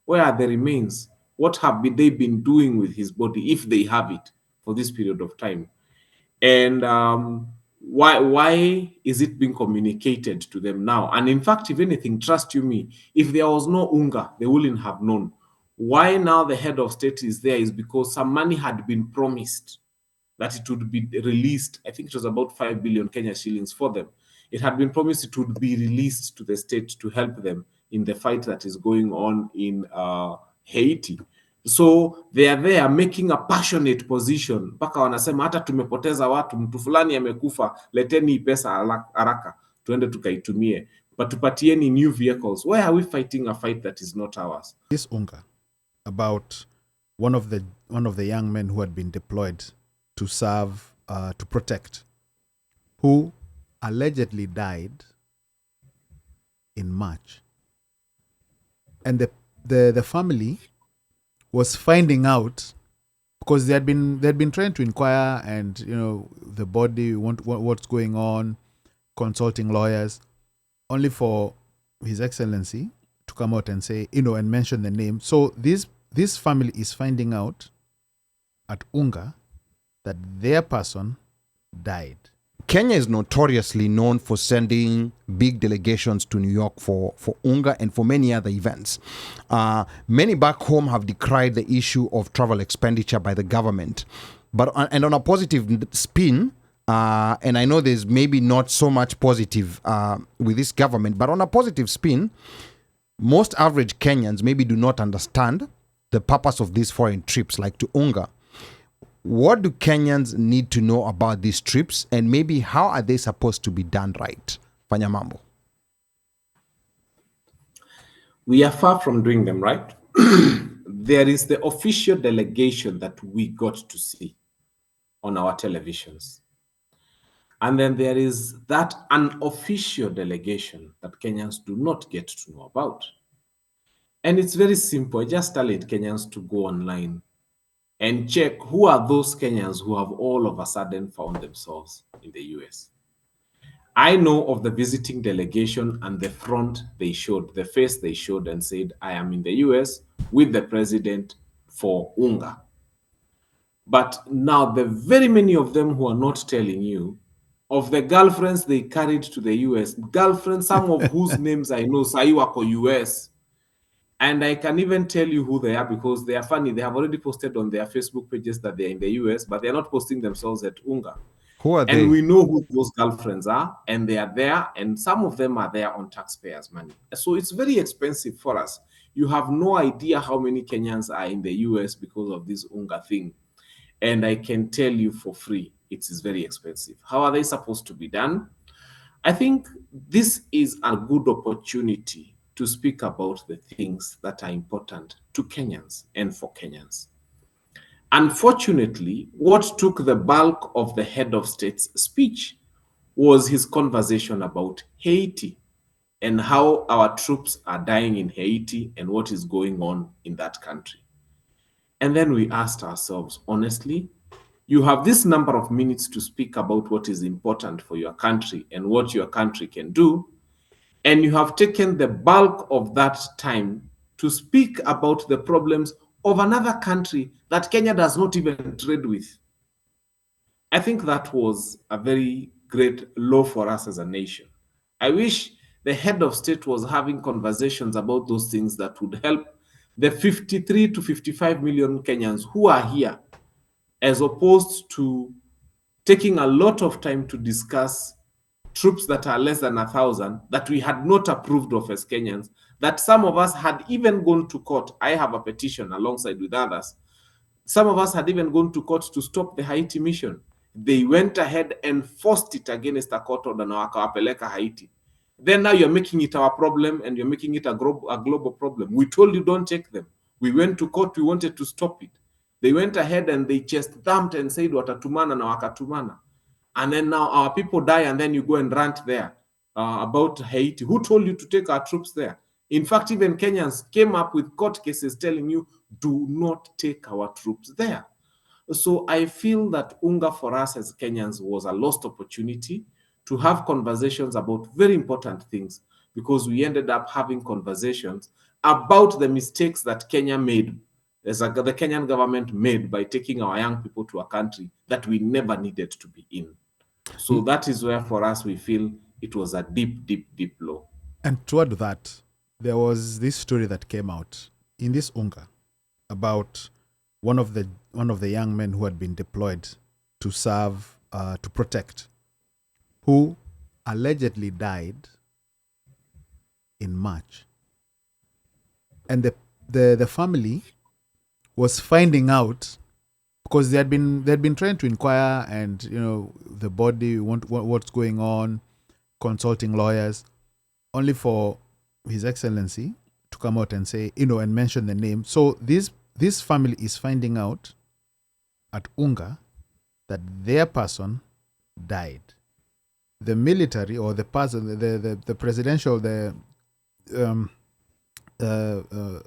Where are the remains? What have they been doing with his body, if they have it, for this period of time? And why is it being communicated to them now? And in fact, if anything, trust you me, if there was no Unga, they wouldn't have known. Why now the head of state is there is because some money had been promised that it would be released. I think it was about 5 billion Kenya shillings for them. It had been promised it would be released to the state to help them in the fight that is going on in Haiti. So they are there making a passionate position, mpaka wanasema hata tumepoteza watu, mtu fulani amekufa, leteni hii pesa haraka tuende tukaitumie, but tupatieni new vehicles. Why are we fighting a fight that is not ours? This Unga about one of the young men who had been deployed to serve, to protect, who allegedly died in March, and the family was finding out, because they'd been trying to inquire, and the body, what's going on, consulting lawyers, only for His Excellency to come out and say, and mention the name. So this family is finding out at Unga that their person died. Kenya is notoriously known for sending big delegations to New York for Unga and for many other events. Many back home have decried the issue of travel expenditure by the government. And on a positive spin, and I know there's maybe not so much positive with this government, but on a positive spin, most average Kenyans maybe do not understand the purpose of these foreign trips, like to Unga. What do Kenyans need to know about these trips, and maybe how are they supposed to be done right? Fanya mambo. We are far from doing them right. There is the official delegation that we got to see on our televisions. And then there is that unofficial delegation that Kenyans do not get to know about. And it's very simple. I just tell Kenyans to go online and check who are those Kenyans who have all of a sudden found themselves in the US. I know of the visiting delegation and the front they showed, the face they showed and said, I am in the US with the president for Unga. But now the very many of them who are not telling you of the girlfriends they carried to the US, girlfriends, some of whose names I know, Saiwako US. And I can even tell you who they are because they are funny. They have already posted on their Facebook pages that they're in the US, but they're not posting themselves at Unga. Who are they? And we know who those girlfriends are, and they are there, and some of them are there on taxpayers' money. So it's very expensive for us. You have no idea how many Kenyans are in the US because of this Unga thing. And I can tell you for free, it is very expensive. How are they supposed to be done? I think this is a good opportunity to speak about the things that are important to Kenyans and for Kenyans. Unfortunately, what took the bulk of the head of state's speech was his conversation about Haiti and how our troops are dying in Haiti and what is going on in that country. And then we asked ourselves, honestly, you have this number of minutes to speak about what is important for your country and what your country can do, and you have taken the bulk of that time to speak about the problems of another country that Kenya does not even trade with. I think that was a very great low for us as a nation. I wish the head of state was having conversations about those things that would help the 53 to 55 million Kenyans who are here, as opposed to taking a lot of time to discuss troops that are less than 1,000 that we had not approved of as Kenyans, that some of us had even gone to court. I have a petition alongside with others. Some of us had even gone to court to stop the Haiti mission. They went ahead and forced it against a court order na wakawapeleka Haiti. Then now you're making it our problem and you're making it a global problem. We told you don't take them. We went to court, we wanted to stop it. They went ahead and they chest thumped and said watatumana na wakatumana. And then now our people die, and then you go and rant there about Haiti. Who told you to take our troops there? In fact, even Kenyans came up with court cases telling you, do not take our troops there. So I feel that Unga for us as Kenyans was a lost opportunity to have conversations about very important things, because we ended up having conversations about the mistakes that Kenya made, the Kenyan government made by taking our young people to a country that we never needed to be in. So that is where, for us, we feel it was a deep, deep, deep blow. And toward that, there was this story that came out in this Unga about one of the young men who had been deployed to serve, to protect, who allegedly died in March. And the family was finding out, because they'd been trying to inquire, and the body, what's going on, consulting lawyers, only for His Excellency to come out and say, and mention the name. So this family is finding out at Unga that their person died. The military, or the person, the presidential, the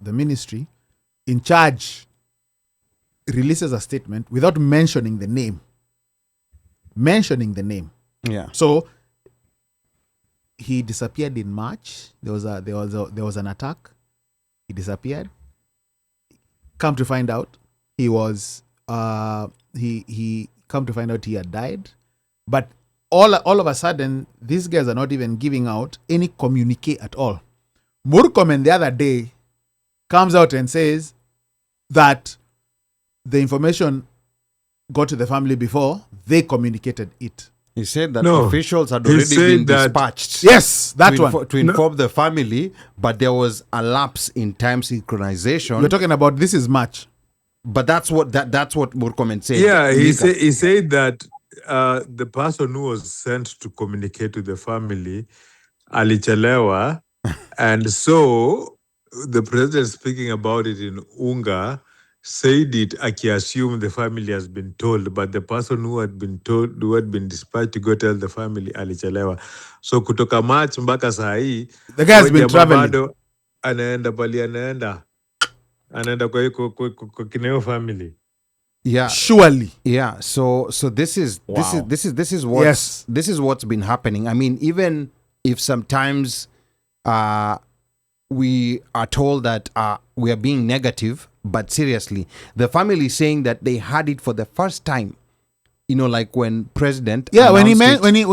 ministry in charge releases a statement without mentioning the name. Yeah. So he disappeared in March. There was an attack. He disappeared. Come to find out, he was he come to find out he had died. But all of a sudden, these guys are not even giving out any communique at all. Murkomen the other day comes out and says that the information got to the family before they communicated it. He said that No, officials had he already said been that- dispatched. Yes, that one. To inform the family, but there was a lapse in time synchronization. We're talking about, this is March. But that's what Murkomen said. Yeah, he Nika. said that the person who was sent to communicate to the family alichelewa, and so the president, speaking about it in Unga, said it assume the family has been told, but the person who had been dispatched to go tell the family alichelewa. So kutoka March mpaka saa hii The guy has been jamaa traveling. bado anaenda pali anaenda kwa kineo family. Yeah. Surely. Yeah, so this is Wow. this is what's been happening. I mean, even if sometimes we are told that we are being negative, but seriously, the family is saying that they had it for the first time. Like when President When he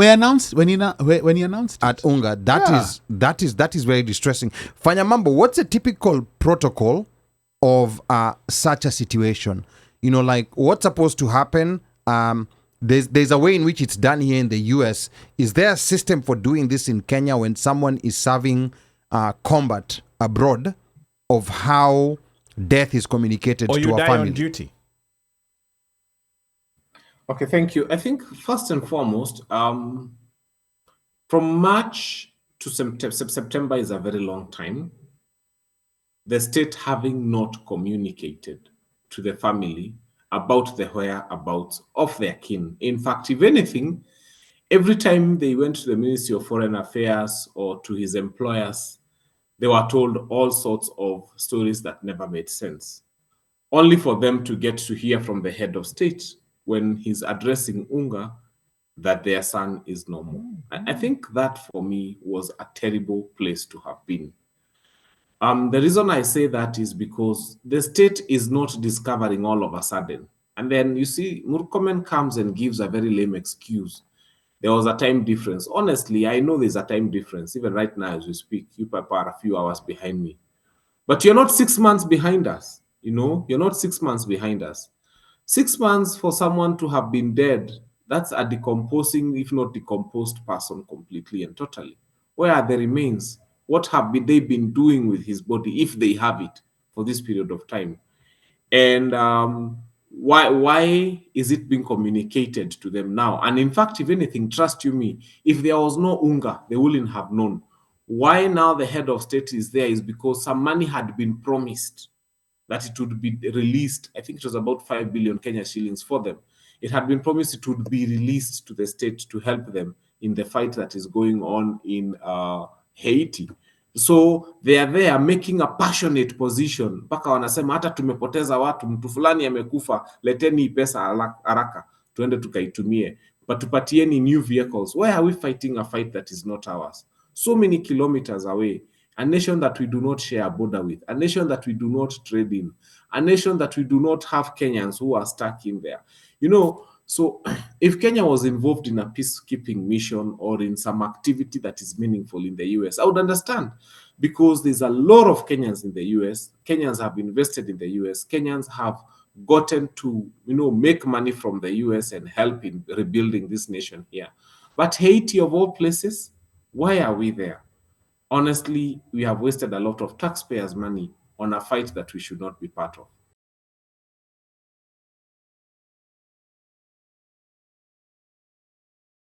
announced announced it. at Unga, that is very distressing. Fanyamambo, what's a typical protocol of such a situation? Like what's supposed to happen? There's a way in which it's done here in the US. Is there a system for doing this in Kenya when someone is serving combat abroad, of how death is communicated or to you a die family? on duty? Okay, thank you. I think first and foremost, from March to September is a very long time. The state having not communicated to the family about the whereabouts of their kin. In fact, if anything, every time they went to the Ministry of Foreign Affairs or to his employers, they were told all sorts of stories that never made sense, only for them to get to hear from the head of state when he's addressing Unga that their son is no more. I think that for me was a terrible place to have been. The reason I say that is because the state is not discovering all of a sudden. And then you see, Murkomen comes and gives a very lame excuse. There was a time difference. Honestly, I know there's a time difference. Even right now as we speak, you people are a few hours behind me. But you're not 6 months behind us. You're not 6 months behind us. 6 months for someone to have been dead, that's a decomposing, if not decomposed person completely and totally. Where are the remains? What have they been doing with his body, if they have it, for this period of time? And why is it being communicated to them now? And in fact, if anything, trust you me, if there was no Unga, they wouldn't have known. Why now the head of state is there is because some money had been promised that it would be released. I think it was about 5 billion Kenya shillings for them. It had been promised it would be released to the state to help them in the fight that is going on in Haiti. So they are there making a passionate position, mpaka wanasema hata tumepoteza watu, mtu fulani amekufa, leteni pesa haraka tuende tukaitumie, but tupatieni new vehicles. Why are we fighting a fight that is not ours? So many kilometers away. a nation that we do not share a border with, a nation that we do not trade in, a nation that we do not have Kenyans who are stuck in there. So if Kenya was involved in a peacekeeping mission or in some activity that is meaningful in the US, I would understand, because there's a lot of Kenyans in the US. Kenyans have invested in the US. Kenyans have gotten to, make money from the US and help in rebuilding this nation here. But Haiti, of all places, why are we there? Honestly, we have wasted a lot of taxpayers' money on a fight that we should not be part of.